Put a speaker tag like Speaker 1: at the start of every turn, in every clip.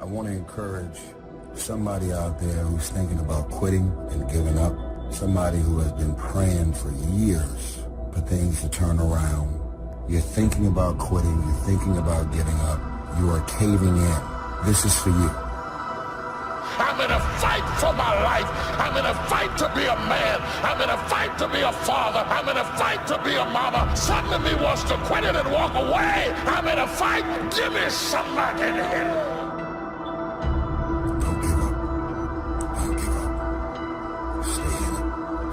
Speaker 1: I want to encourage somebody out there who's thinking about quitting and giving up, somebody who has been praying for years for things to turn around. You're thinking about quitting, you're thinking about giving up, you are caving in. This is for you.
Speaker 2: I'm in a fight for my life. I'm in a fight to be a man. I'm in a fight to be a father. I'm in a fight to be a mama. Some of me wants to quit it and walk away. I'm in a fight. Give me somebody in here.
Speaker 1: Don't give up. Don't give up. Stay in it.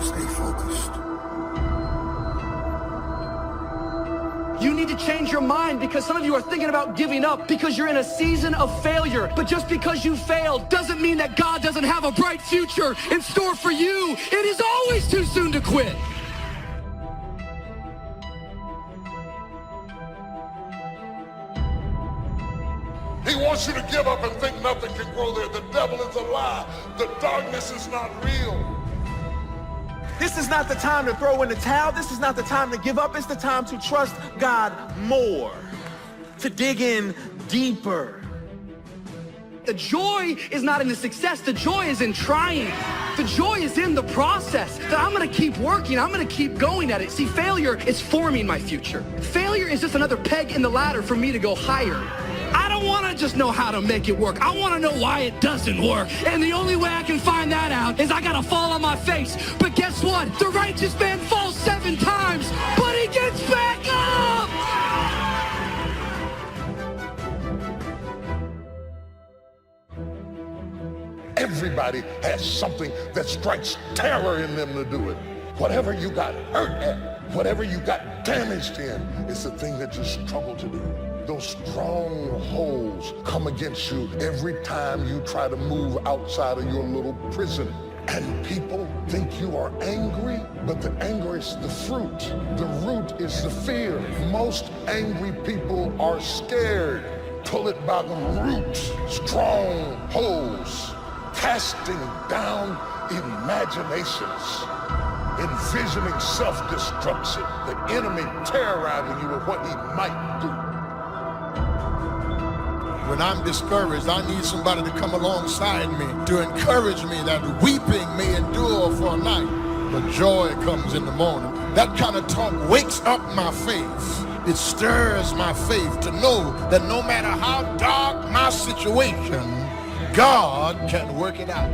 Speaker 1: Stay focused.
Speaker 3: You need to change your mind because some of you are thinking about giving up because you're in a season of failure. But just because you failed doesn't mean that God doesn't have a bright future in store for you. It is always too soon to quit.
Speaker 2: He wants you to give up and think nothing can grow there. The devil is a lie. The darkness is not real.
Speaker 4: This is not the time to throw in the towel. This is not the time to give up. It's the time to trust God more, to dig in deeper.
Speaker 3: The joy is not in the success. The joy is in trying. The joy is in the process. That I'm going to keep working. I'm going to keep going at it. See, failure is forming my future. Failure is just another peg in the ladder for me to go higher. I don't want to just know how to make it work. I want to know why it doesn't work. And the only way I can find that out is I got to fall on my face. But guess what? The righteous man falls 7 times, but he gets back up.
Speaker 2: Everybody has something that strikes terror in them to do it. Whatever you got hurt at, whatever you got damaged in, it's the thing that you struggle to do. Those strongholds come against you every time you try to move outside of your little prison. And people think you are angry, but the anger is the fruit. The root is the fear. Most angry people are scared. Pull it by the root. Strongholds, casting down imaginations, envisioning self-destruction, the enemy terrorizing you with what he might do.
Speaker 5: When I'm discouraged, I need somebody to come alongside me to encourage me that weeping may endure for a night, but joy comes in the morning. That kind of talk wakes up my faith. It stirs my faith to know that no matter how dark my situation, God can work it out.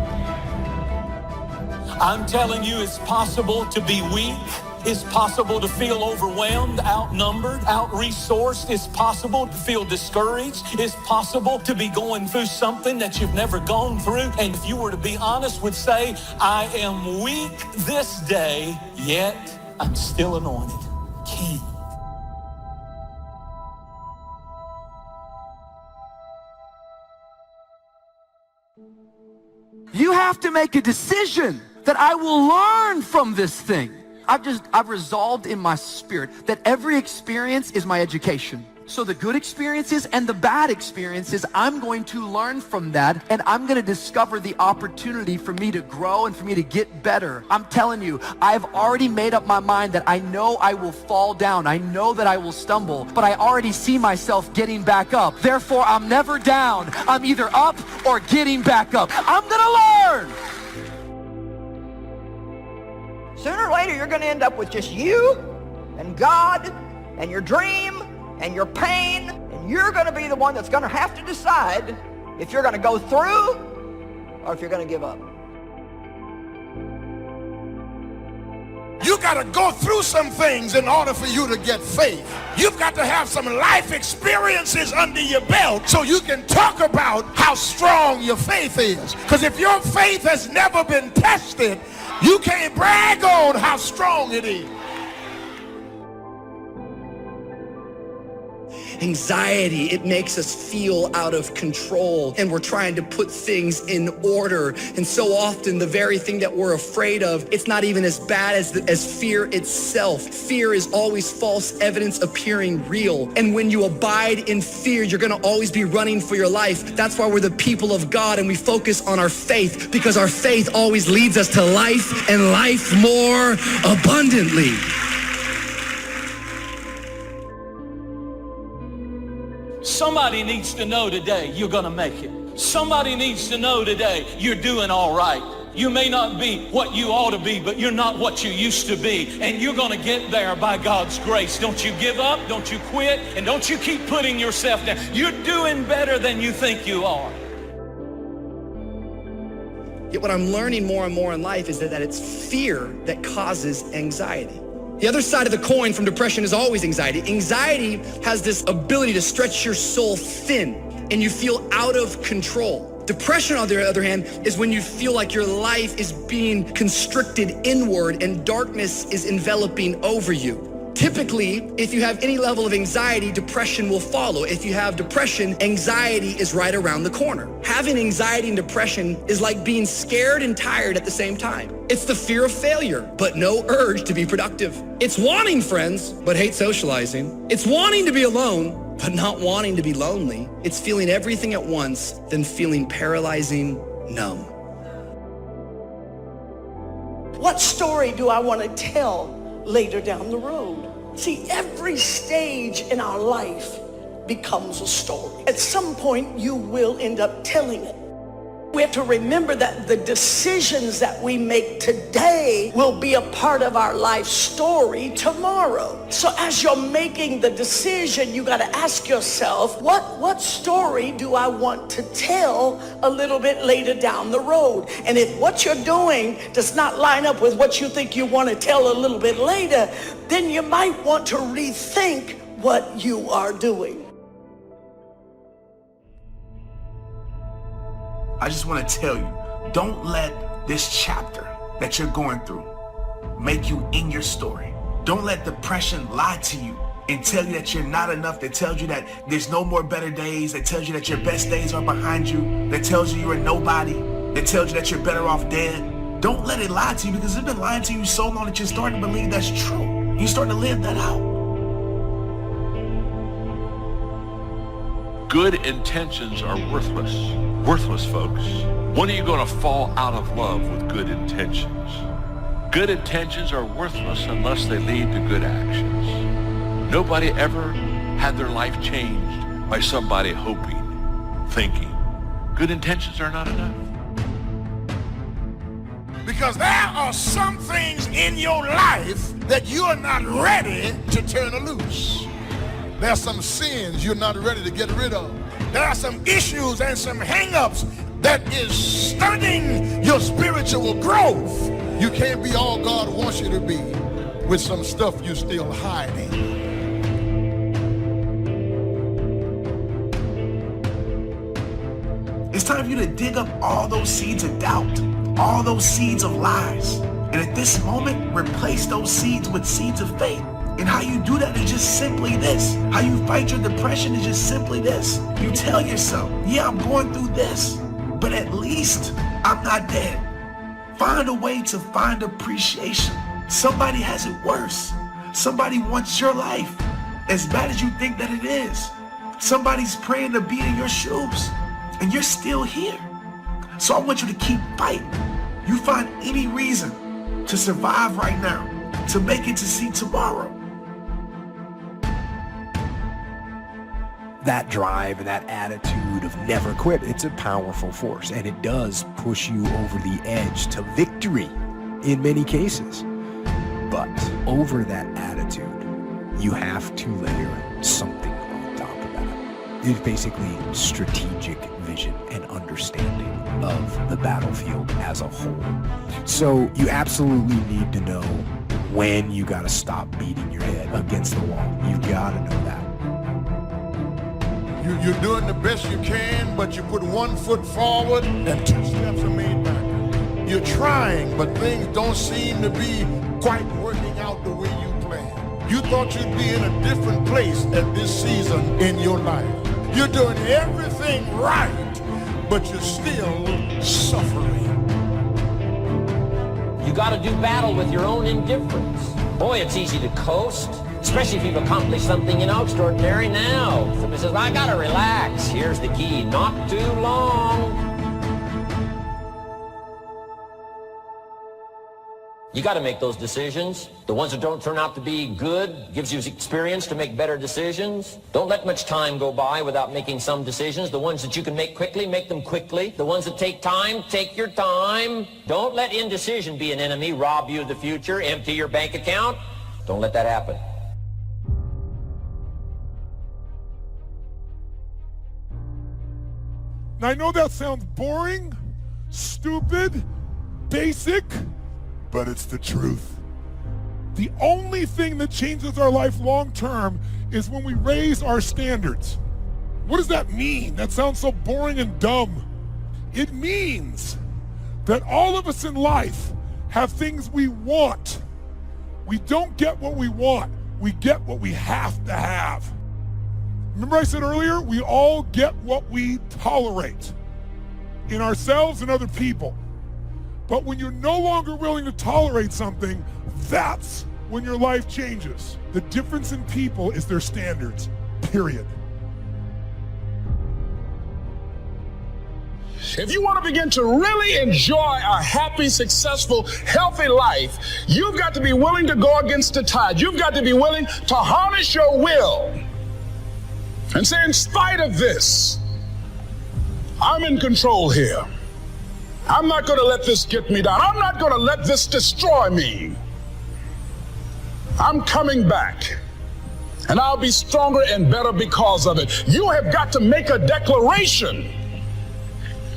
Speaker 6: I'm telling you, it's possible to be weak. It's possible to feel overwhelmed, outnumbered, out-resourced. It's possible to feel discouraged. It's possible to be going through something that you've never gone through. And if you were to be honest, would say, I am weak this day, yet I'm still anointed king.
Speaker 3: You have to make a decision that I will learn from this thing. I've resolved in my spirit that every experience is my education. So the good experiences and the bad experiences, I'm going to learn from that, and I'm going to discover the opportunity for me to grow and for me to get better. I'm telling you, I've already made up my mind that I know I will fall down. I know that I will stumble, but I already see myself getting back up. Therefore, I'm never down. I'm either up or getting back up. I'm going to learn.
Speaker 7: Sooner or later, you're going to end up with just you and God and your dream and your pain, and you're going to be the one that's going to have to decide if you're going to go through or if you're going to give up.
Speaker 5: You got to go through some things in order for you to get faith. You've got to have some life experiences under your belt so you can talk about how strong your faith is. Because if your faith has never been tested, you can't brag on how strong it is.
Speaker 3: Anxiety, it makes us feel out of control, and we're trying to put things in order. And so often the very thing that we're afraid of, it's not even as bad as fear itself. Fear is always false evidence appearing real. And when you abide in fear, you're gonna always be running for your life. That's why we're the people of God, and we focus on our faith, because our faith always leads us to life, and life more abundantly.
Speaker 6: Somebody needs to know today you're going to make it. Somebody needs to know today you're doing all right. You may not be what you ought to be, but you're not what you used to be. And you're going to get there by God's grace. Don't you give up, don't you quit, and don't you keep putting yourself down. You're doing better than you think you are.
Speaker 8: Yet what I'm learning more and more in life is that it's fear that causes anxiety. The other side of the coin from depression is always anxiety. Anxiety has this ability to stretch your soul thin and you feel out of control. Depression, on the other hand, is when you feel like your life is being constricted inward and darkness is enveloping over you. Typically, if you have any level of anxiety, depression will follow. If you have depression, anxiety is right around the corner. Having anxiety and depression is like being scared and tired at the same time. It's the fear of failure, but no urge to be productive. It's wanting friends, but hate socializing. It's wanting to be alone, but not wanting to be lonely. It's feeling everything at once, then feeling paralyzing numb.
Speaker 9: What story do I want to tell later down the road? See, every stage in our life becomes a story. At some point, you will end up telling it. We have to remember that the decisions that we make today will be a part of our life story tomorrow. So as you're making the decision, you got to ask yourself, what story do I want to tell a little bit later down the road? And if what you're doing does not line up with what you think you want to tell a little bit later, then you might want to rethink what you are doing.
Speaker 10: I just want to tell you, don't let this chapter that you're going through make you in your story. Don't let depression lie to you and tell you that you're not enough, that tells you that there's no more better days, that tells you that your best days are behind you, that tells you you're a nobody, that tells you that you're better off dead. Don't let it lie to you, because it's been lying to you so long that you're starting to believe that's true. You're starting to live that out.
Speaker 11: Good intentions are worthless. Worthless, folks. When are you going to fall out of love with good intentions? Good intentions are worthless unless they lead to good actions. Nobody ever had their life changed by somebody hoping, thinking. Good intentions are not enough.
Speaker 5: Because there are some things in your life that you are not ready to turn loose. There are some sins you're not ready to get rid of. There are some issues and some hang-ups that is stunning your spiritual growth. You can't be all God wants you to be with some stuff you're still hiding.
Speaker 10: It's time for you to dig up all those seeds of doubt, all those seeds of lies. And at this moment, replace those seeds with seeds of faith. And how you do that is just simply this. How you fight your depression is just simply this. You tell yourself, yeah, I'm going through this, but at least I'm not dead. Find a way to find appreciation. Somebody has it worse. Somebody wants your life as bad as you think that it is. Somebody's praying to be in your shoes, and you're still here. So I want you to keep fighting. You find any reason to survive right now, to make it to see tomorrow.
Speaker 12: That drive and that attitude of never quit, it's a powerful force, and it does push you over the edge to victory in many cases. But over that attitude, you have to layer something on top of that. It's basically strategic vision and understanding of the battlefield as a whole. So you absolutely need to know when you gotta stop beating your head against the wall. You gotta know that.
Speaker 5: You're doing the best you can, but you put one foot forward and two steps are made back. You're trying, but things don't seem to be quite working out the way you planned. You thought you'd be in a different place at this season in your life. You're doing everything right, but you're still suffering.
Speaker 13: You gotta do battle with your own indifference. Boy, it's easy to coast. Especially if you've accomplished something, extraordinary now. Somebody says, I gotta relax. Here's the key, not too long. You got to make those decisions. The ones that don't turn out to be good gives you experience to make better decisions. Don't let much time go by without making some decisions. The ones that you can make quickly, make them quickly. The ones that take time, take your time. Don't let indecision be an enemy, rob you of the future, empty your bank account. Don't let that happen.
Speaker 14: Now, I know that sounds boring, stupid, basic, but it's the truth. The only thing that changes our life long term is when we raise our standards. What does that mean? That sounds so boring and dumb. It means that all of us in life have things we want. We don't get what we want. We get what we have to have. Remember I said earlier, we all get what we tolerate in ourselves and other people. But when you're no longer willing to tolerate something, that's when your life changes. The difference in people is their standards, period.
Speaker 15: If you want to begin to really enjoy a happy, successful, healthy life, you've got to be willing to go against the tide. You've got to be willing to harness your will and say, in spite of this, I'm in control here. I'm not going to let this get me down. I'm not going to let this destroy me. I'm coming back, and I'll be stronger and better because of it. You have got to make a declaration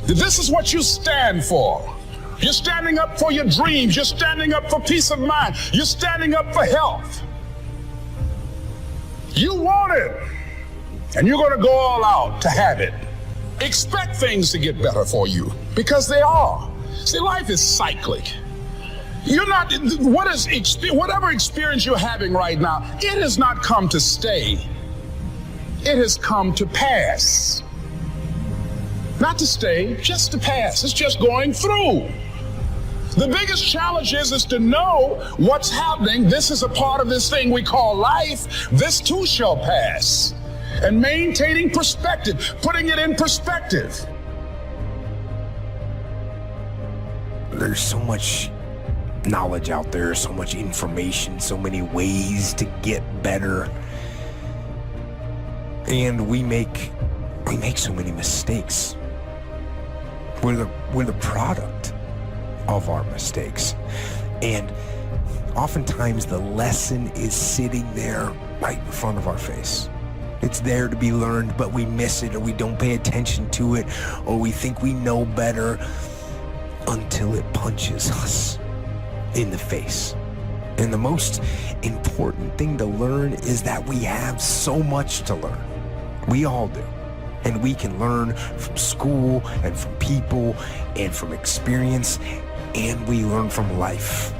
Speaker 15: that this is what you stand for. You're standing up for your dreams. You're standing up for peace of mind. You're standing up for health. You want it, and you're going to go all out to have it. Expect things to get better for you, because they are. See, life is cyclic. You're not, whatever experience you're having right now, it has not come to stay. It has come to pass. Not to stay, just to pass. It's just going through. The biggest challenge is to know what's happening. This is a part of this thing we call life. This too shall pass. And maintaining perspective, putting it in perspective.
Speaker 12: There's so much knowledge out there, so much information, so many ways to get better. And we make so many mistakes. We're the product of our mistakes. And oftentimes the lesson is sitting there right in front of our face. It's there to be learned, but we miss it, or we don't pay attention to it, or we think we know better until it punches us in the face. And the most important thing to learn is that we have so much to learn. We all do. And we can learn from school and from people and from experience, and we learn from life.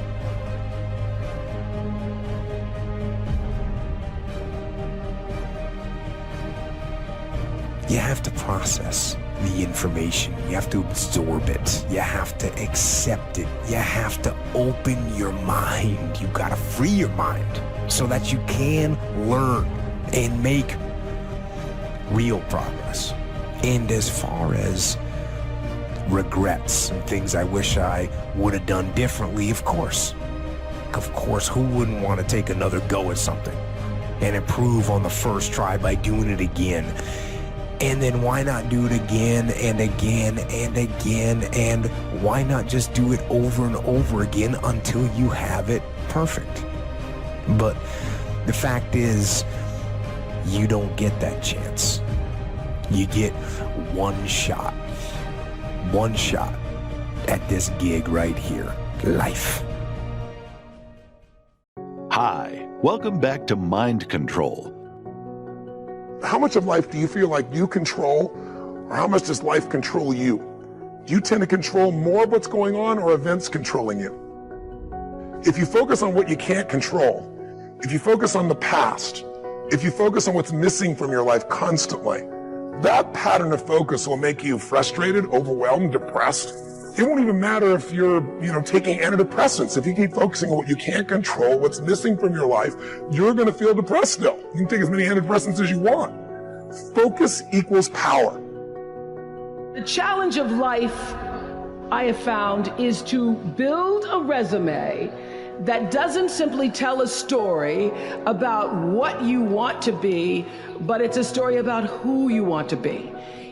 Speaker 12: You have to process the information. You have to absorb it. You have to accept it. You have to open your mind. You gotta free your mind so that you can learn and make real progress. And as far as regrets and things I wish I would have done differently, of course, who wouldn't want to take another go at something and improve on the first try by doing it again? And then why not do it again and again and again? And why not just do it over and over again until you have it perfect? But the fact is, you don't get that chance. You get one shot at this gig right here, life.
Speaker 16: Hi, welcome back to Mind Control.
Speaker 2: How much of life do you feel like you control, or how much does life control you? Do you tend to control more of what's going on, or events controlling you? If you focus on what you can't control, if you focus on the past, if you focus on what's missing from your life constantly, that pattern of focus will make you frustrated, overwhelmed, depressed. It won't even matter if you're, taking antidepressants. If you keep focusing on what you can't control, what's missing from your life, you're going to feel depressed still. You can take as many antidepressants as you want. Focus equals power.
Speaker 17: The challenge of life, I have found, is to build a resume that doesn't simply tell a story about what you want to be, but it's a story about who you want to be.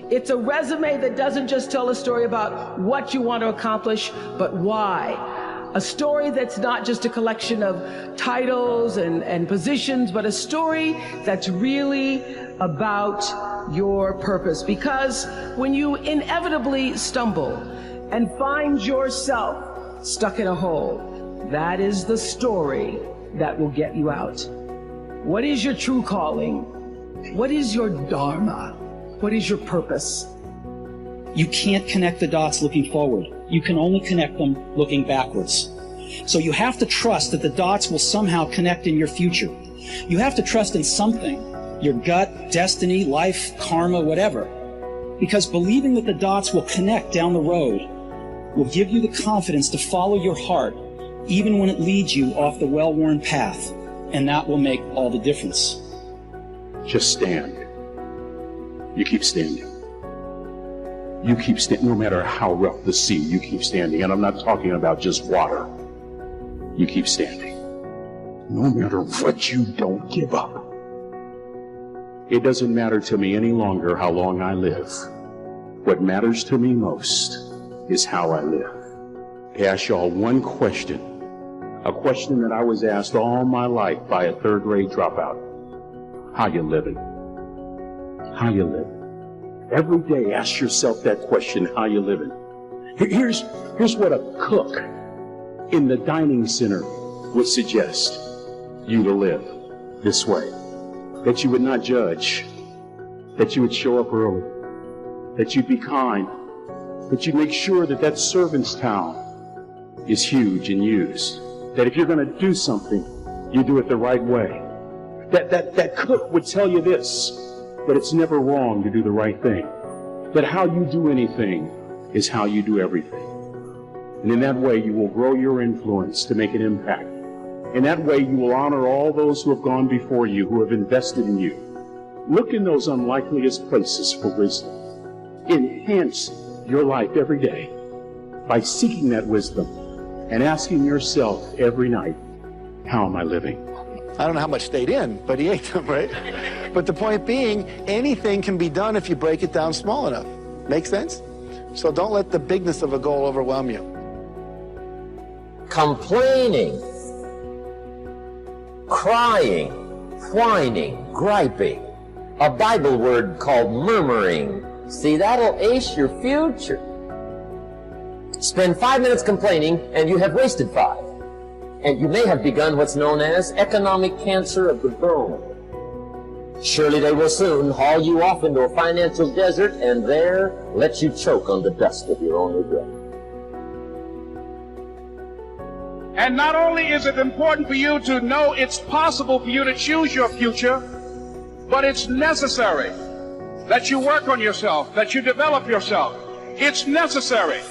Speaker 17: It's a resume that doesn't just tell a story about what you want to accomplish, but why. A story that's not just a collection of titles and positions, but a story that's really about your purpose. Because when you inevitably stumble and find yourself stuck in a hole, that is the story that will get you out. What is your true calling? What is your dharma? What is your purpose?
Speaker 18: You can't connect the dots looking forward. You can only connect them looking backwards. So you have to trust that the dots will somehow connect in your future. You have to trust in something, your gut, destiny, life, karma, whatever. Because believing that the dots will connect down the road will give you the confidence to follow your heart, even when it leads you off the well-worn path. And that will make all the difference.
Speaker 15: Just stand. You keep standing. You keep standing, no matter how rough the sea, you keep standing. And I'm not talking about just water. You keep standing. No matter what, you don't give up. It doesn't matter to me any longer how long I live. What matters to me most is how I live. I ask y'all one question, a question that I was asked all my life by a third-grade dropout. How you living? How you living? Every day, ask yourself that question, how you living? Here's what a cook in the dining center would suggest you to live this way. That you would not judge, that you would show up early, that you'd be kind, that you'd make sure that that servant's towel is huge and used, that if you're going to do something, you do it the right way. That cook would tell you this, that it's never wrong to do the right thing, that how you do anything is how you do everything. And in that way, you will grow your influence to make an impact. In that way, you will honor all those who have gone before you, who have invested in you. Look in those unlikeliest places for wisdom. Enhance your life every day by seeking that wisdom and asking yourself every night, how am I living?
Speaker 19: I don't know how much stayed in, but he ate them, right? But the point being, anything can be done if you break it down small enough. Make sense? So don't let the bigness of a goal overwhelm you.
Speaker 13: Complaining, crying, whining, griping, a Bible word called murmuring. See, that'll ace your future. Spend 5 minutes complaining and you have wasted 5. And you may have begun what's known as economic cancer of the bone. Surely they will soon haul you off into a financial desert and there let you choke on the dust of your own regret.
Speaker 15: And not only is it important for you to know it's possible for you to choose your future, but it's necessary that you work on yourself, that you develop yourself. It's necessary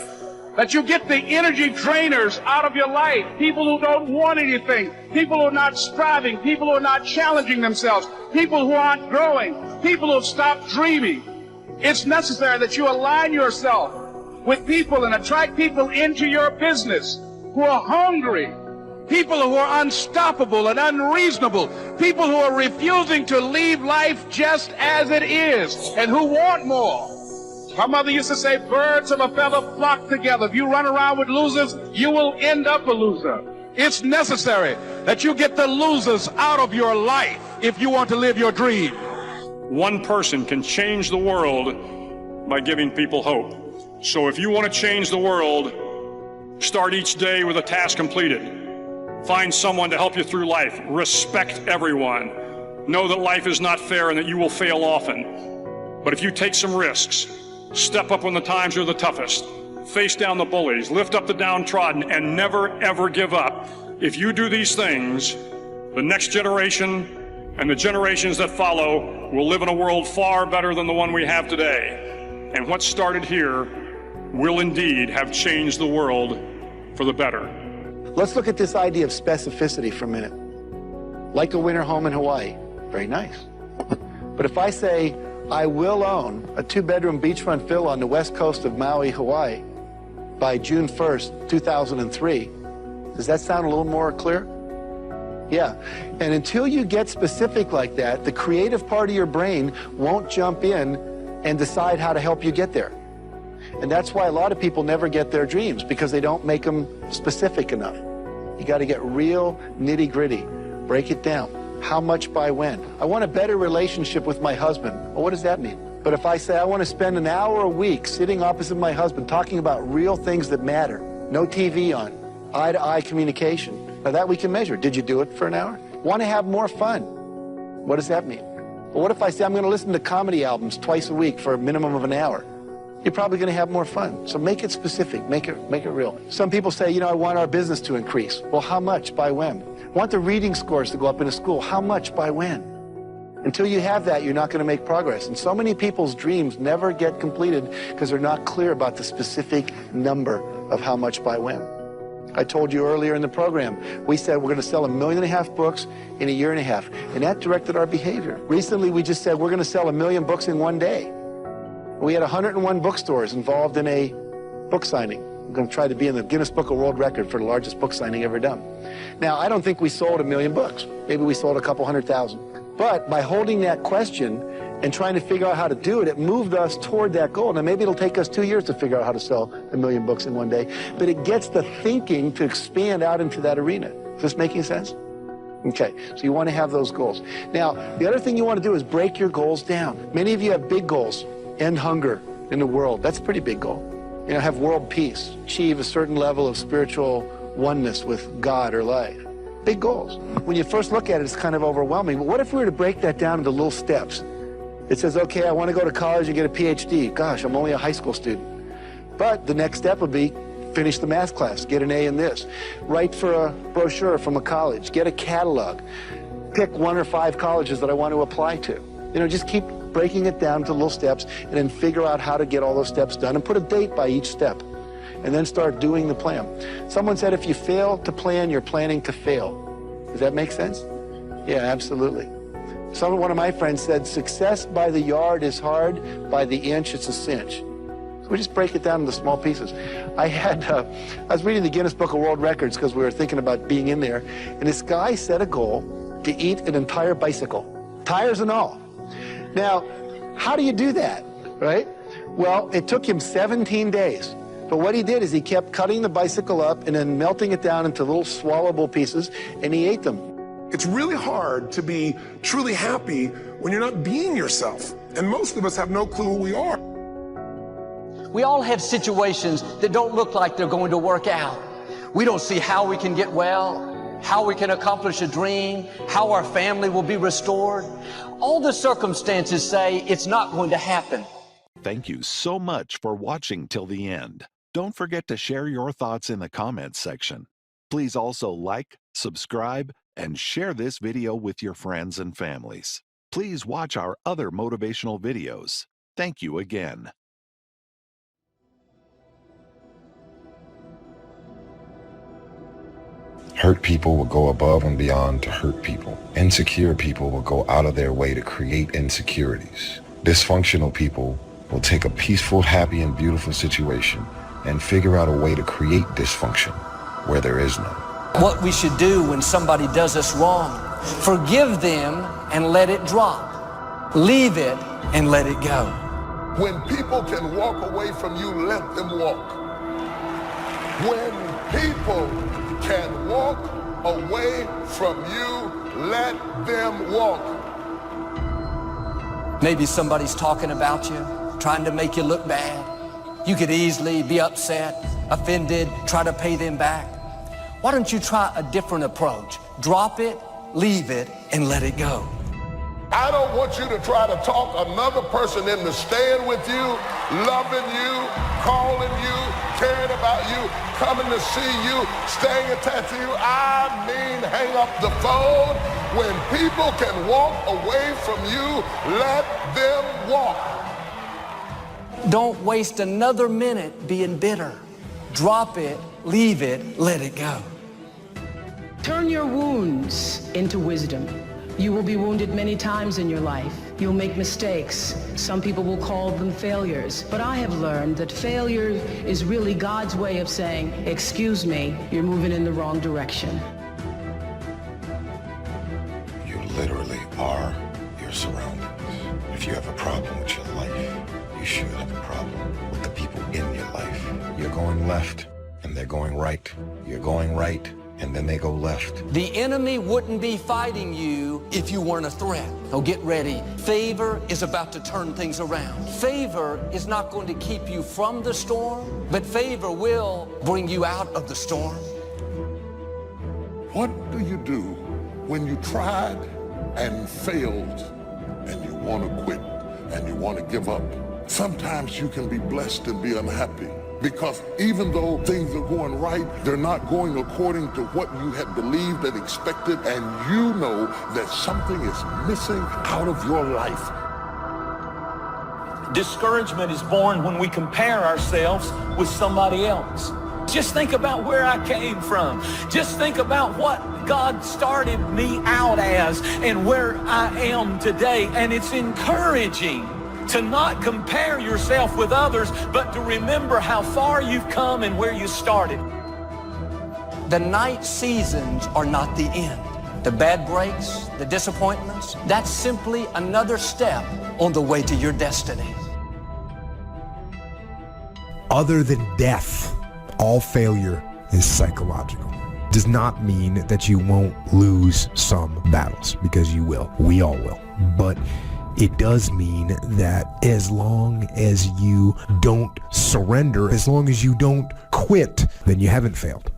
Speaker 15: that you get the energy drainers out of your life, people who don't want anything, people who are not striving, people who are not challenging themselves, people who aren't growing, people who have stopped dreaming. It's necessary that you align yourself with people and attract people into your business who are hungry, people who are unstoppable and unreasonable, people who are refusing to leave life just as it is and who want more. My mother used to say, birds of a feather flock together. If you run around with losers, you will end up a loser. It's necessary that you get the losers out of your life if you want to live your dream.
Speaker 20: One person can change the world by giving people hope. So if you want to change the world, start each day with a task completed. Find someone to help you through life. Respect everyone. Know that life is not fair and that you will fail often. But if you take some risks, step up when the times are the toughest, face down the bullies, lift up the downtrodden, and never, ever give up. If you do these things, the next generation and the generations that follow will live in a world far better than the one we have today. And what started here will indeed have changed the world for the better.
Speaker 19: Let's look at this idea of specificity for a minute. Like a winter home in Hawaii. Very nice. But if I say, I will own a 2-bedroom beachfront villa on the west coast of Maui, Hawaii by June 1st, 2003, Does that sound a little more clear? Yeah. And until you get specific like that, the creative part of your brain won't jump in and decide how to help you get there. And that's why a lot of people never get their dreams, because they don't make them specific enough. You got to get real nitty-gritty. Break it down. How much by when? I want a better relationship with my husband. Well, what does that mean? But if I say I want to spend an hour a week sitting opposite my husband talking about real things that matter, no TV on, eye-to-eye communication, now that we can measure. Did you do it for an hour? Want to have more fun? What does that mean? Well, what if I say I'm going to listen to comedy albums twice a week for a minimum of an hour? You're probably going to have more fun. So make it specific, make it real. Some people say, you know, I want our business to increase. Well, how much by when? I want the reading scores to go up in a school. How much by when? Until you have that, you're not going to make progress. And so many people's dreams never get completed because they're not clear about the specific number of how much by when. I told you earlier in the program, we said we're going to sell 1.5 million books in 1.5 years, and that directed our behavior. Recently, we just said we're going to sell 1 million books in one day. We had 101 bookstores involved in a book signing. I'm going to try to be in the Guinness Book of World Record for the largest book signing ever done. Now, I don't think we sold 1 million books. Maybe we sold a couple 100,000. But by holding that question and trying to figure out how to do it, it moved us toward that goal. Now, maybe it'll take us 2 years to figure out how to sell 1 million books in one day, but it gets the thinking to expand out into that arena. Is this making sense? Okay, so you want to have those goals. Now, the other thing you want to do is break your goals down. Many of you have big goals. End hunger in the world. That's a pretty big goal. You know, have world peace. Achieve a certain level of spiritual oneness with God or life. Big goals. When you first look at it, it's kind of overwhelming. But what if we were to break that down into little steps? It says, okay, I want to go to college and get a PhD. Gosh, I'm only a high school student. But the next step would be finish the math class, get an A in this. Write for a brochure from a college, get a catalog. Pick 1 or 5 colleges that I want to apply to. You know, just keep breaking it down to little steps and then figure out how to get all those steps done and put a date by each step and then start doing the plan. Someone said if you fail to plan, you're planning to fail. Does that make sense? Yeah, absolutely. One of my friends said, success by the yard is hard, by the inch it's a cinch. So we just break it down into small pieces. I was reading the Guinness Book of World Records because we were thinking about being in there, and this guy set a goal to eat an entire bicycle, tires and all. Now, how do you do that, right? Well, it took him 17 days. But what he did is he kept cutting the bicycle up and then melting it down into little swallowable pieces, and he ate them.
Speaker 21: It's really hard to be truly happy when you're not being yourself. And most of us have no clue who we are.
Speaker 22: We all have situations that don't look like they're going to work out. We don't see how we can get well, how we can accomplish a dream, how our family will be restored. All the circumstances say it's not going to happen.
Speaker 16: Thank you so much for watching till the end. Don't forget to share your thoughts in the comments section. Please also like, subscribe, and share this video with your friends and families. Please watch our other motivational videos. Thank you again.
Speaker 23: Hurt people will go above and beyond to hurt people. Insecure people will go out of their way to create insecurities. Dysfunctional people will take a peaceful, happy, and beautiful situation and figure out a way to create dysfunction where there is none.
Speaker 22: What we should do when somebody does us wrong, forgive them and let it drop. Leave it and let it go.
Speaker 2: When people can walk away from you, let them walk. When people can walk away from you, let them walk.
Speaker 22: Maybe somebody's talking about you, trying to make you look bad. You could easily be upset, offended, try to pay them back. Why don't you try a different approach? Drop it, leave it, and let it go.
Speaker 2: I don't want you to try to talk another person into staying with you, loving you, calling you, caring about you, coming to see you, staying attached to you. I mean, hang up the phone. When people can walk away from you, let them walk.
Speaker 22: Don't waste another minute being bitter. Drop it, leave it, let it go.
Speaker 17: Turn your wounds into wisdom. You will be wounded many times in your life. You'll make mistakes. Some people will call them failures. But I have learned that failure is really God's way of saying, excuse me, you're moving in the wrong direction.
Speaker 23: You literally are your surroundings. If you have a problem with your life, you should have a problem with the people in your life. You're going left, and they're going right. You're going right, and then they go left.
Speaker 22: The enemy wouldn't be fighting you if you weren't a threat. Oh, get ready. Favor is about to turn things around. Favor is not going to keep you from the storm, but favor will bring you out of the storm.
Speaker 2: What do you do when you tried and failed and you want to quit and you want to give up? Sometimes you can be blessed and be unhappy, because even though things are going right, they're not going according to what you had believed and expected, and you know that something is missing out of your life.
Speaker 6: Discouragement is born when we compare ourselves with somebody else. Just think about where I came from. Just think about what God started me out as and where I am today. And it's encouraging to not compare yourself with others, but to remember how far you've come and where you started.
Speaker 22: The night seasons are not the end. The bad breaks, the disappointments, that's simply another step on the way to your destiny.
Speaker 12: Other than death, all failure is psychological. Does not mean that you won't lose some battles, because you will. We all will. But it does mean that as long as you don't surrender, as long as you don't quit, then you haven't failed.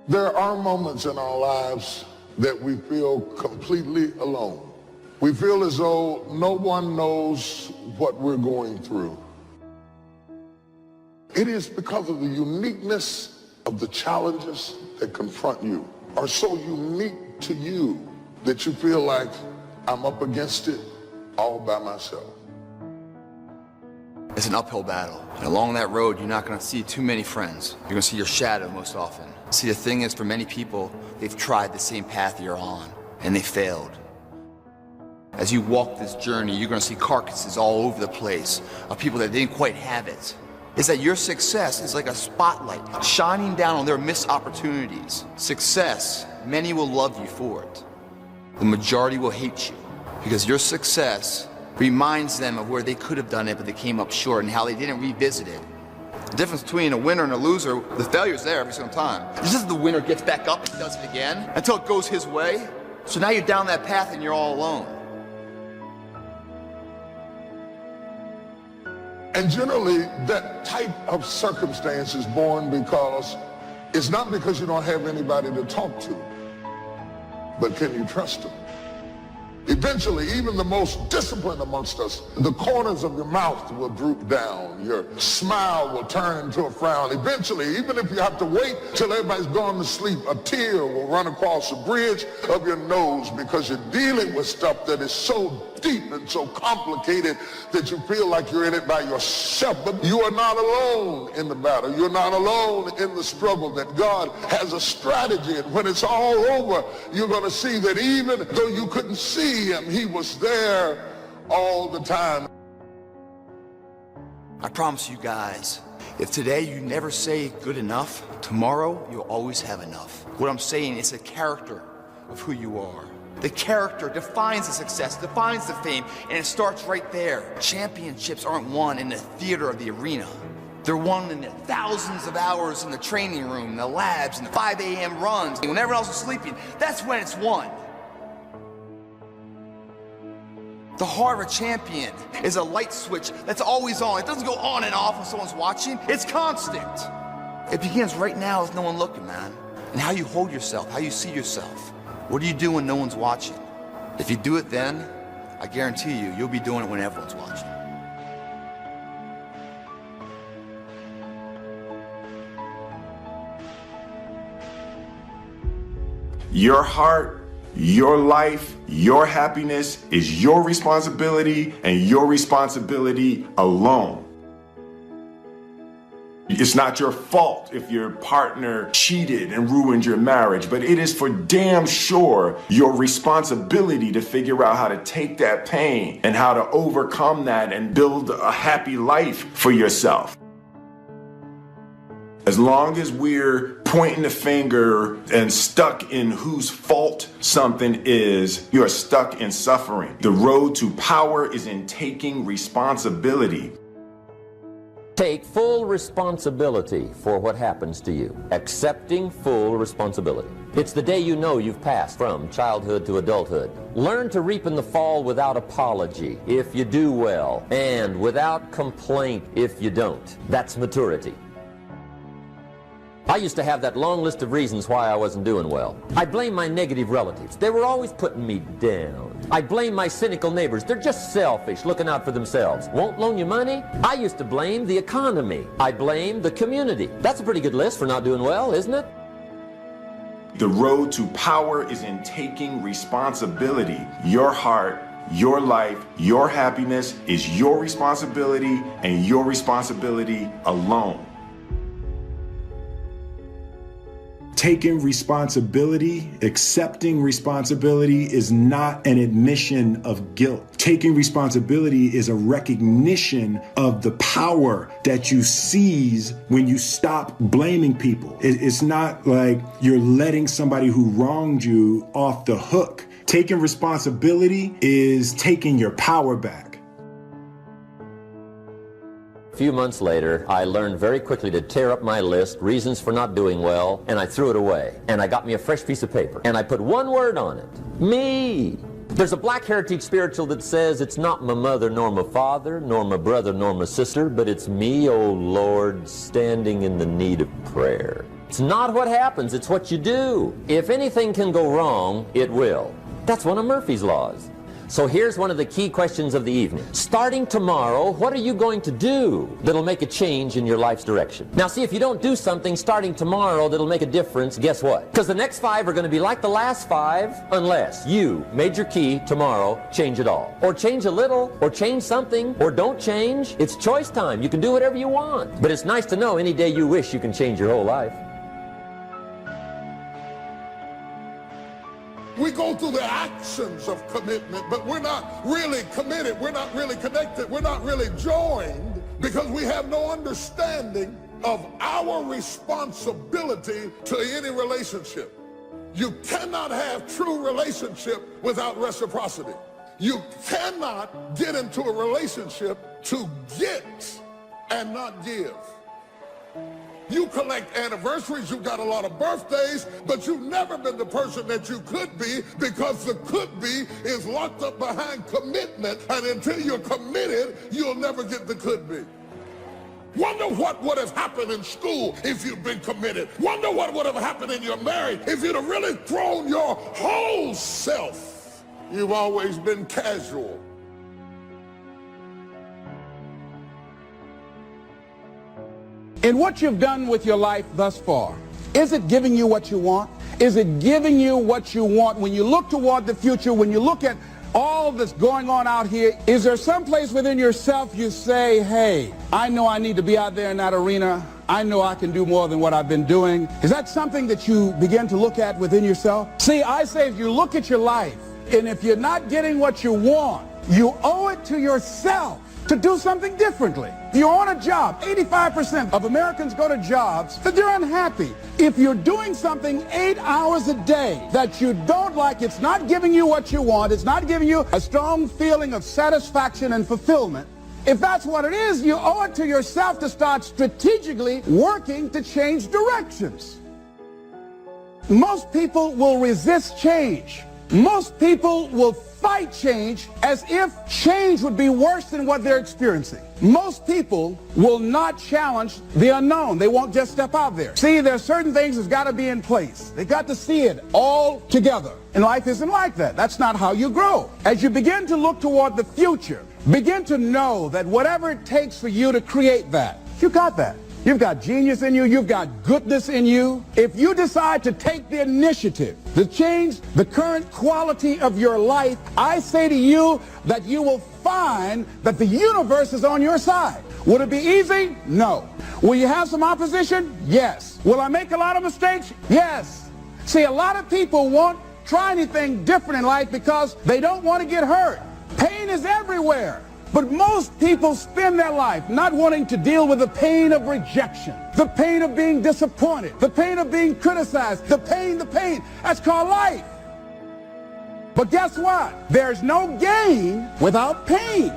Speaker 2: There are moments in our lives that we feel completely alone. We feel as though no one knows what we're going through. It is because of the uniqueness of the challenges that confront you are so unique to you that you feel like I'm up against it all by myself.
Speaker 1: It's an uphill battle. And along that road, you're not going to see too many friends. You're going to see your shadow most often. See, the thing is, for many people, they've tried the same path you're on, and they failed. As you walk this journey, you're going to see carcasses all over the place of people that didn't quite have it. It's that your success is like a spotlight shining down on their missed opportunities. Success, many will love you for it. The majority will hate you because your success reminds them of where they could have done it, but they came up short, and how they didn't revisit it. The difference between a winner and a loser, the failure's there every single time. It's just the winner gets back up and does it again until it goes his way. So now you're down that path and you're all alone.
Speaker 2: And generally, that type of circumstance is born because it's not because you don't have anybody to talk to, but can you trust them? Eventually, even the most disciplined amongst us, the corners of your mouth will droop down. Your smile will turn into a frown. Eventually, even if you have to wait till everybody's gone to sleep, a tear will run across the bridge of your nose because you're dealing with stuff that is so deep and so complicated that you feel like you're in it by yourself. But you are not alone in the battle. You're not alone in the struggle, that God has a strategy. And when it's all over, you're going to see that even though you couldn't see him, he was there all the time.
Speaker 1: I promise you guys, if today you never say good enough, tomorrow you'll always have enough. What I'm saying is the character of who you are. The character defines the success, defines the fame, and it starts right there. Championships aren't won in the theater or the arena. They're won in the thousands of hours in the training room, the labs, and the 5 a.m. runs. When everyone else is sleeping, that's when it's won. The heart of a champion is a light switch that's always on. It doesn't go on and off when someone's watching. It's constant. It begins right now with no one looking, man. And how you hold yourself, how you see yourself. What do you do when no one's watching? If you do it then, I guarantee you, you'll be doing it when everyone's watching.
Speaker 4: Your heart, your life, your happiness is your responsibility and your responsibility alone. It's not your fault if your partner cheated and ruined your marriage, but it is for damn sure your responsibility to figure out how to take that pain and how to overcome that and build a happy life for yourself. As long as we're pointing the finger and stuck in whose fault something is, you're stuck in suffering. The road to power is in taking responsibility.
Speaker 13: Take full responsibility for what happens to you. Accepting full responsibility. It's the day you know you've passed from childhood to adulthood. Learn to reap in the fall without apology if you do well, and without complaint if you don't. That's maturity. I used to have that long list of reasons why I wasn't doing well. I blame my negative relatives. They were always putting me down. I blame my cynical neighbors. They're just selfish, looking out for themselves. Won't loan you money? I used to blame the economy. I blame the community. That's a pretty good list for not doing well, isn't it?
Speaker 4: The road to power is in taking responsibility. Your heart, your life, your happiness is your responsibility and your responsibility alone. Taking responsibility, accepting responsibility is not an admission of guilt. Taking responsibility is a recognition of the power that you seize when you stop blaming people. It's not like you're letting somebody who wronged you off the hook. Taking responsibility is taking your power back.
Speaker 13: A few months later, I learned very quickly to tear up my list, reasons for not doing well, and I threw it away. And I got me a fresh piece of paper, and I put one word on it: me. There's a Black Heritage spiritual that says it's not my mother nor my father, nor my brother nor my sister, but it's me, oh Lord, standing in the need of prayer. It's not what happens, it's what you do. If anything can go wrong, it will. That's one of Murphy's laws. So here's one of the key questions of the evening. Starting tomorrow, what are you going to do that'll make a change in your life's direction? Now see, if you don't do something starting tomorrow that'll make a difference, guess what? Because the next 5 are going to be like the last 5 unless you, major key, tomorrow, change it all. Or change a little, or change something, or don't change. It's choice time. You can do whatever you want. But it's nice to know any day you wish you can change your whole life.
Speaker 2: We go through the actions of commitment, but we're not really committed. We're not really connected. We're not really joined because we have no understanding of our responsibility to any relationship. You cannot have true relationship without reciprocity. You cannot get into a relationship to get and not give. You collect anniversaries, you've got a lot of birthdays, but you've never been the person that you could be because the could be is locked up behind commitment, and until you're committed, you'll never get the could be. Wonder what would have happened in school if you'd been committed. Wonder what would have happened in your marriage if you'd have really thrown your whole self. You've always been casual.
Speaker 15: In what you've done with your life thus far, is it giving you what you want? Is it giving you what you want? When you look toward the future, when you look at all that's going on out here, is there some place within yourself you say, hey, I know I need to be out there in that arena. I know I can do more than what I've been doing. Is that something that you begin to look at within yourself? See, I say if you look at your life, and if you're not getting what you want, you owe it to yourself to do something differently. If you're on a job, 85% of Americans go to jobs that they're unhappy. If you're doing something 8 hours a day that you don't like, it's not giving you what you want, it's not giving you a strong feeling of satisfaction and fulfillment. If that's what it is, you owe it to yourself to start strategically working to change directions. Most people will resist change. Most people will fight change as if change would be worse than what they're experiencing. Most people will not challenge the unknown. They won't just step out there. See, there are certain things that's got to be in place. They got to see it all together. And life isn't like that. That's not how you grow. As you begin to look toward the future, begin to know that whatever it takes for you to create that, you got that. You've got genius in you. You've got goodness in you. If you decide to take the initiative to change the current quality of your life, I say to you that you will find that the universe is on your side. Will it be easy? No. Will you have some opposition? Yes. Will I make a lot of mistakes? Yes. See, a lot of people won't try anything different in life because they don't want to get hurt. Pain is everywhere. But most people spend their life not wanting to deal with the pain of rejection, the pain of being disappointed, the pain of being criticized, the pain. That's called life. But guess what? There's no gain without pain.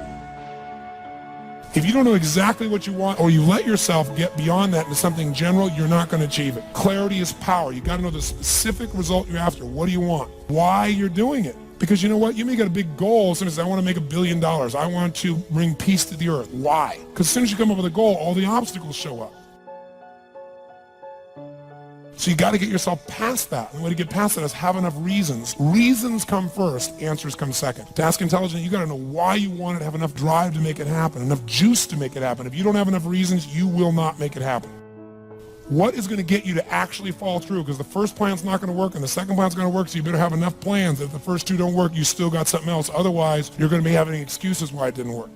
Speaker 14: If you don't know exactly what you want, or you let yourself get beyond that into something general, you're not going to achieve it. Clarity is power. You got to know the specific result you're after. What do you want? Why you're doing it? Because you know what? You may get a big goal. Somebody says, I want to make $1 billion. I want to bring peace to the earth. Why? Because as soon as you come up with a goal, all the obstacles show up. So you got to get yourself past that. And the way to get past that is have enough reasons. Reasons come first, answers come second. To ask intelligent, you got to know why you want it, have enough drive to make it happen, enough juice to make it happen. If you don't have enough reasons, you will not make it happen. What is going to get you to actually fall through? Because the first plan's not going to work and the second plan's going to work, so you better have enough plans. If the first two don't work, you still got something else. Otherwise, you're going to be having excuses why it didn't work.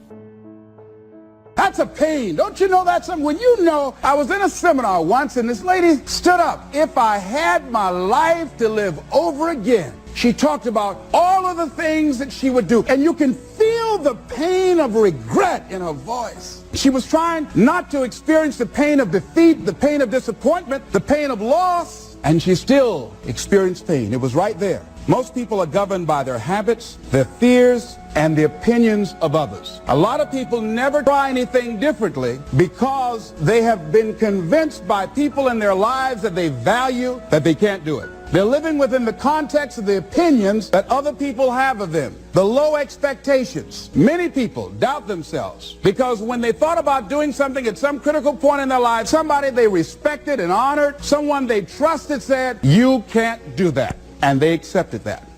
Speaker 15: That's a pain. Don't you know that's something? When you know, I was in a seminar once and this lady stood up. If I had my life to live over again, she talked about all of the things that she would do. And you can feel the pain of regret in her voice. She was trying not to experience the pain of defeat, the pain of disappointment, the pain of loss, and she still experienced pain. It was right there. Most people are governed by their habits, their fears, and the opinions of others. A lot of people never try anything differently because they have been convinced by people in their lives that they value that they can't do it. They're living within the context of the opinions that other people have of them, the low expectations. Many people doubt themselves because when they thought about doing something at some critical point in their life, somebody they respected and honored, someone they trusted said, you can't do that. And they accepted that.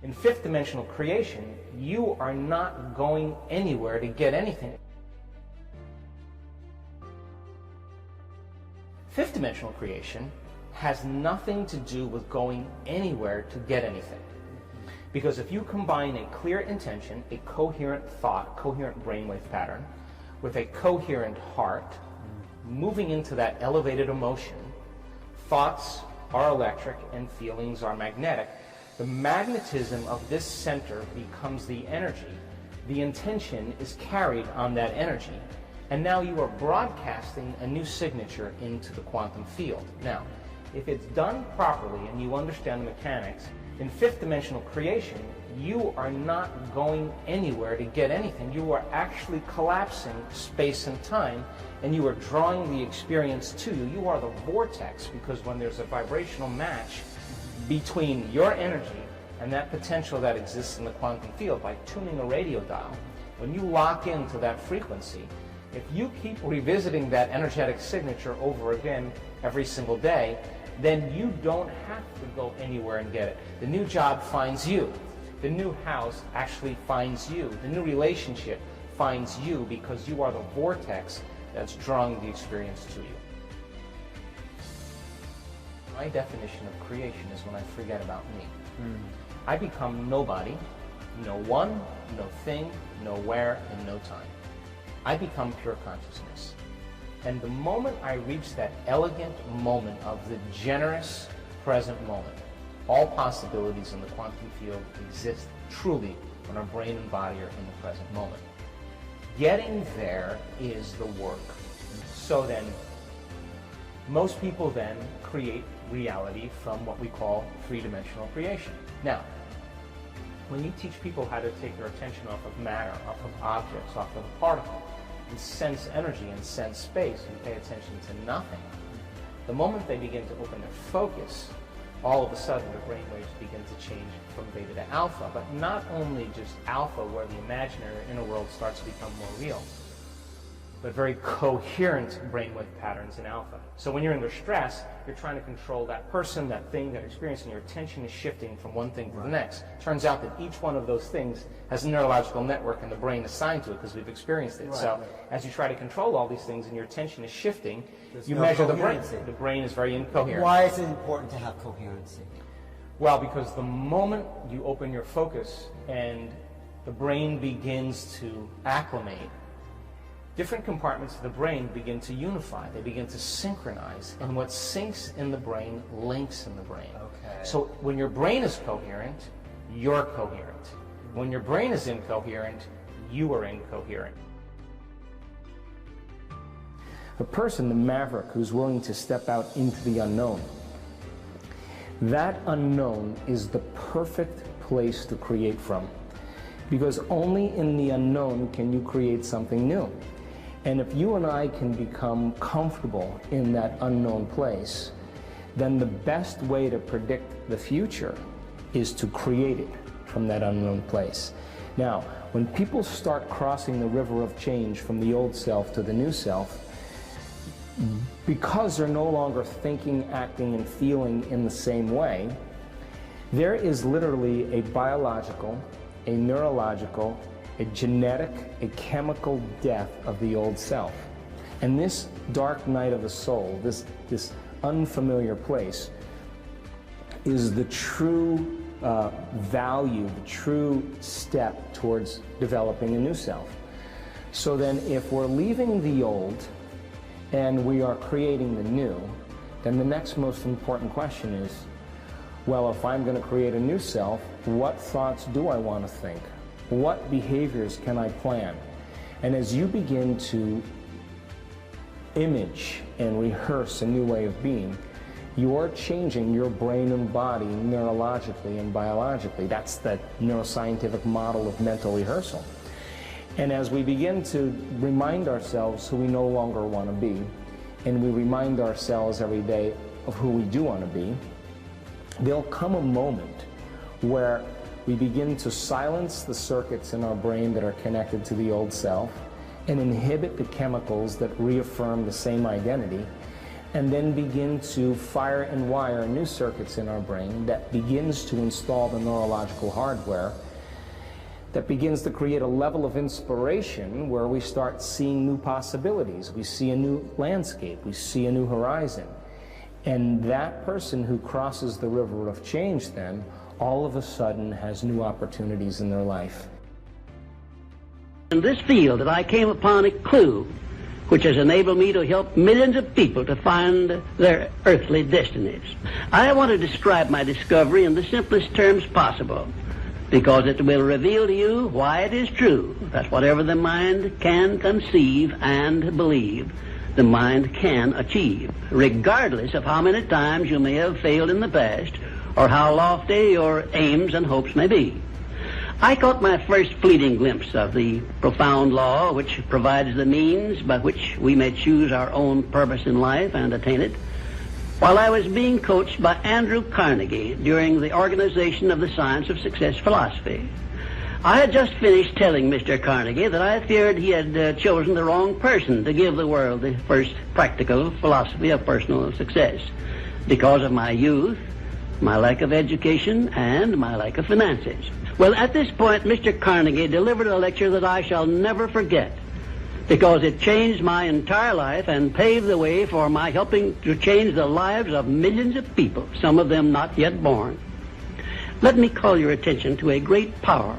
Speaker 3: In fifth dimensional creation, you are not going anywhere to get anything. Fifth dimensional creation has nothing to do with going anywhere to get anything. Because if you combine a clear intention, a coherent thought, coherent brainwave pattern, with a coherent heart, moving into that elevated emotion, thoughts are electric and feelings are magnetic. The magnetism of this center becomes the energy. The intention is carried on that energy. And now you are broadcasting a new signature into the quantum field. Now, if it's done properly and you understand the mechanics, in fifth dimensional creation, you are not going anywhere to get anything. You are actually collapsing space and time, and you are drawing the experience to you. You are the vortex, because when there's a vibrational match between your energy and that potential that exists in the quantum field by tuning a radio dial, when you lock into that frequency, if you keep revisiting that energetic signature over again every single day, then you don't have to go anywhere and get it. The new job finds you. The new house actually finds you. The new relationship finds you because you are the vortex that's drawing the experience to you. My definition of creation is when I forget about me. I become nobody, no one, no thing, no where, and no time. I become pure consciousness. And the moment I reach that elegant moment of the generous present moment, all possibilities in the quantum field exist truly when our brain and body are in the present moment. Getting there is the work. So then, most people then create reality from what we call three-dimensional creation. Now, when you teach people how to take their attention off of matter, off of objects, off of a particle, and sense energy and sense space and pay attention to nothing, the moment they begin to open their focus, all of a sudden their brainwaves begin to change from beta to alpha. But not only just alpha, where the imaginary inner world starts to become more real, but very coherent brainwave patterns in alpha. So when you're under stress, you're trying to control that person, that thing, that experience, and your attention is shifting from one thing to the next. Turns out that each one of those things has a neurological network in the brain assigned to it because we've experienced it. So as you try to control all these things and your attention is shifting, you measure the brain. The brain is very incoherent.
Speaker 7: Why is it important to have coherency?
Speaker 3: Well, because the moment you open your focus and the brain begins to acclimate, different compartments of the brain begin to unify. They begin to synchronize. And what syncs in the brain links in the brain.
Speaker 7: Okay.
Speaker 3: So when your brain is coherent, you're coherent. When your brain is incoherent, you are incoherent. The person, the maverick, who's willing to step out into the unknown, that unknown is the perfect place to create from. Because only in the unknown can you create something new. And if you and I can become comfortable in that unknown place, then the best way to predict the future is to create it from that unknown place. Now, when people start crossing the river of change from the old self to the new self, because they're no longer thinking, acting, and feeling in the same way, there is literally a biological, a neurological, a genetic, a chemical death of the old self. And this dark night of the soul, this unfamiliar place, is the true value, the true step towards developing a new self. So then if we're leaving the old and we are creating the new, then the next most important question is, well, if I'm going to create a new self, what thoughts do I want to think? What behaviors can I plan? And as you begin to image and rehearse a new way of being, you're changing your brain and body neurologically and biologically. That's the neuroscientific model of mental rehearsal. And as we begin to remind ourselves who we no longer want to be, and we remind ourselves every day of who we do want to be, there'll come a moment where we begin to silence the circuits in our brain that are connected to the old self and inhibit the chemicals that reaffirm the same identity, and then begin to fire and wire new circuits in our brain that begins to install the neurological hardware that begins to create a level of inspiration where we start seeing new possibilities. We see a new landscape. We see a new horizon. And that person who crosses the river of change then all of a sudden has new opportunities in their life.
Speaker 8: In this field that I came upon a clue which has enabled me to help millions of people to find their earthly destinies. I want to describe my discovery in the simplest terms possible, because it will reveal to you why it is true that whatever the mind can conceive and believe, the mind can achieve, regardless of how many times you may have failed in the past or how lofty your aims and hopes may be. I caught my first fleeting glimpse of the profound law which provides the means by which we may choose our own purpose in life and attain it, while I was being coached by Andrew Carnegie during the organization of the Science of Success philosophy. I had just finished telling Mr. Carnegie that I feared he had chosen the wrong person to give the world the first practical philosophy of personal success because of my youth, my lack of education, and my lack of finances. Well, at this point, Mr. Carnegie delivered a lecture that I shall never forget, because it changed my entire life and paved the way for my helping to change the lives of millions of people, some of them not yet born. Let me call your attention to a great power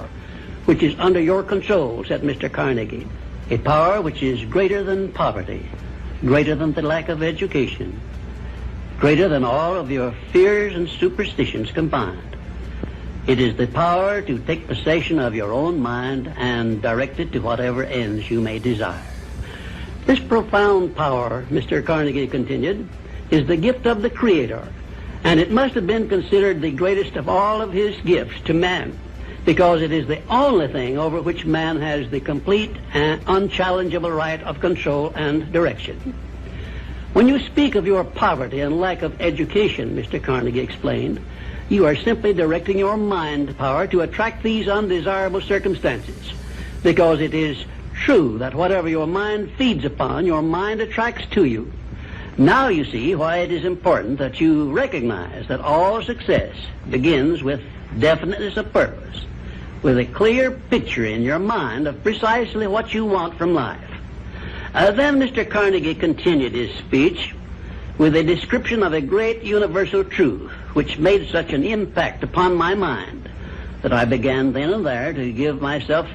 Speaker 8: which is under your control, said Mr. Carnegie, a power which is greater than poverty, greater than the lack of education, greater than all of your fears and superstitions combined. It is the power to take possession of your own mind and direct it to whatever ends you may desire. This profound power, Mr. Carnegie continued, is the gift of the Creator, and it must have been considered the greatest of all of his gifts to man, because it is the only thing over which man has the complete and unchallengeable right of control and direction. When you speak of your poverty and lack of education, Mr. Carnegie explained, you are simply directing your mind power to attract these undesirable circumstances, because it is true that whatever your mind feeds upon, your mind attracts to you. Now you see why it is important that you recognize that all success begins with definiteness of purpose, with a clear picture in your mind of precisely what you want from life. Then Mr. Carnegie continued his speech with a description of a great universal truth which made such an impact upon my mind that I began then and there to give myself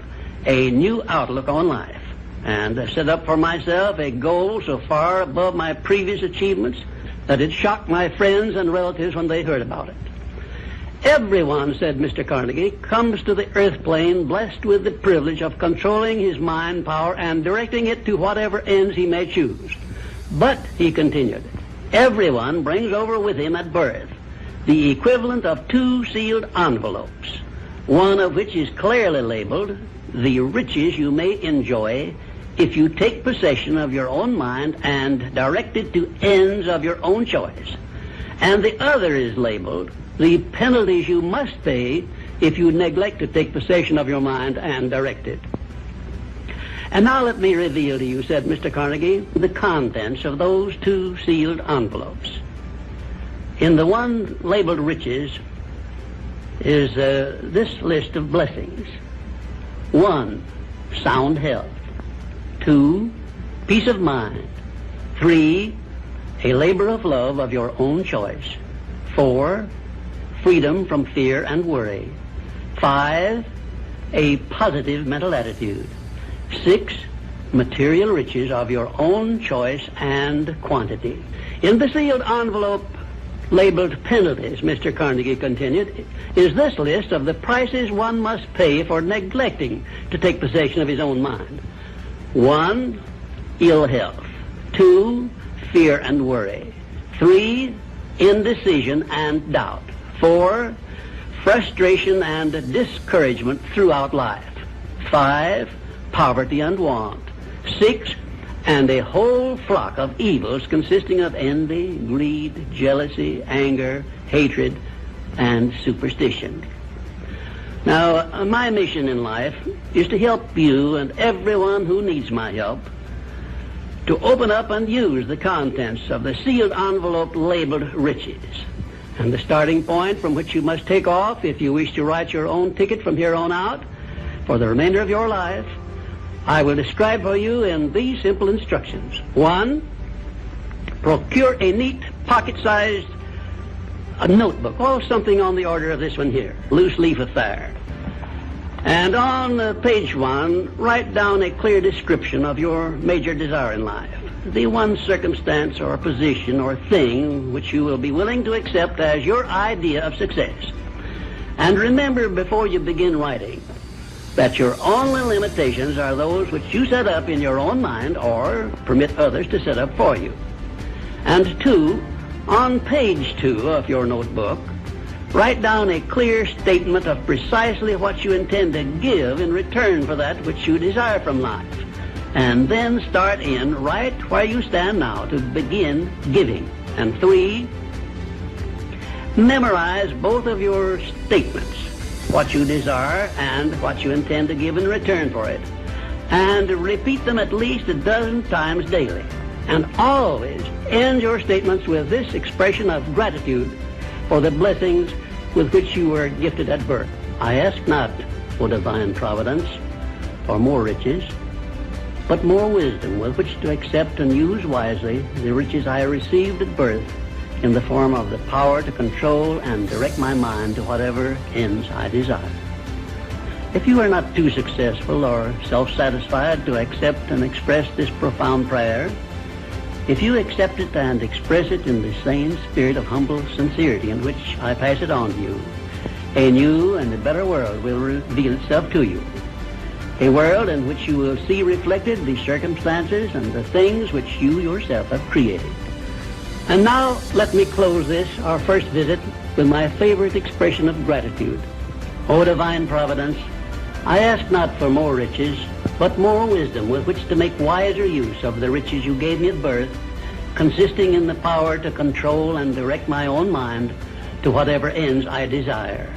Speaker 8: a new outlook on life and set up for myself a goal so far above my previous achievements that it shocked my friends and relatives when they heard about it. Everyone, said Mr. Carnegie, comes to the earth plane blessed with the privilege of controlling his mind power and directing it to whatever ends he may choose. But, he continued, everyone brings over with him at birth the equivalent of 2 sealed envelopes, one of which is clearly labeled the riches you may enjoy if you take possession of your own mind and direct it to ends of your own choice. And the other is labeled the penalties you must pay if you neglect to take possession of your mind and direct it. And now let me reveal to you, said Mr. Carnegie, the contents of those 2 sealed envelopes. In the one labeled riches is this list of blessings. 1, sound health. 2, peace of mind. 3, a labor of love of your own choice. 4, freedom from fear and worry. 5, a positive mental attitude. 6, material riches of your own choice and quantity. In the sealed envelope labeled penalties, Mr. Carnegie continued, is this list of the prices one must pay for neglecting to take possession of his own mind. 1, ill health. 2, fear and worry. 3, indecision and doubt. 4, frustration and discouragement throughout life. 5, poverty and want. 6, and a whole flock of evils consisting of envy, greed, jealousy, anger, hatred, and superstition. Now, my mission in life is to help you and everyone who needs my help to open up and use the contents of the sealed envelope labeled riches. And the starting point from which you must take off if you wish to write your own ticket from here on out for the remainder of your life, I will describe for you in these simple instructions. 1, procure a neat pocket-sized notebook, or something on the order of this one here, loose leaf affair. And on page 1, write down a clear description of your major desire in life, the one circumstance or position or thing which you will be willing to accept as your idea of success. And remember before you begin writing that your only limitations are those which you set up in your own mind or permit others to set up for you. And 2, on page 2 of your notebook, write down a clear statement of precisely what you intend to give in return for that which you desire from life. And then start in right where you stand now to begin giving. And 3, memorize both of your statements, what you desire and what you intend to give in return for it, and repeat them at least a dozen times daily. And always end your statements with this expression of gratitude for the blessings with which you were gifted at birth. I ask not, O divine providence, for more riches, but more wisdom with which to accept and use wisely the riches I received at birth in the form of the power to control and direct my mind to whatever ends I desire. If you are not too successful or self-satisfied to accept and express this profound prayer, if you accept it and express it in the same spirit of humble sincerity in which I pass it on to you, a new and a better world will reveal itself to you. A world in which you will see reflected the circumstances and the things which you yourself have created. And now let me close this, our first visit, with my favorite expression of gratitude. O divine providence, I ask not for more riches, but more wisdom with which to make wiser use of the riches you gave me at birth, consisting in the power to control and direct my own mind to whatever ends I desire.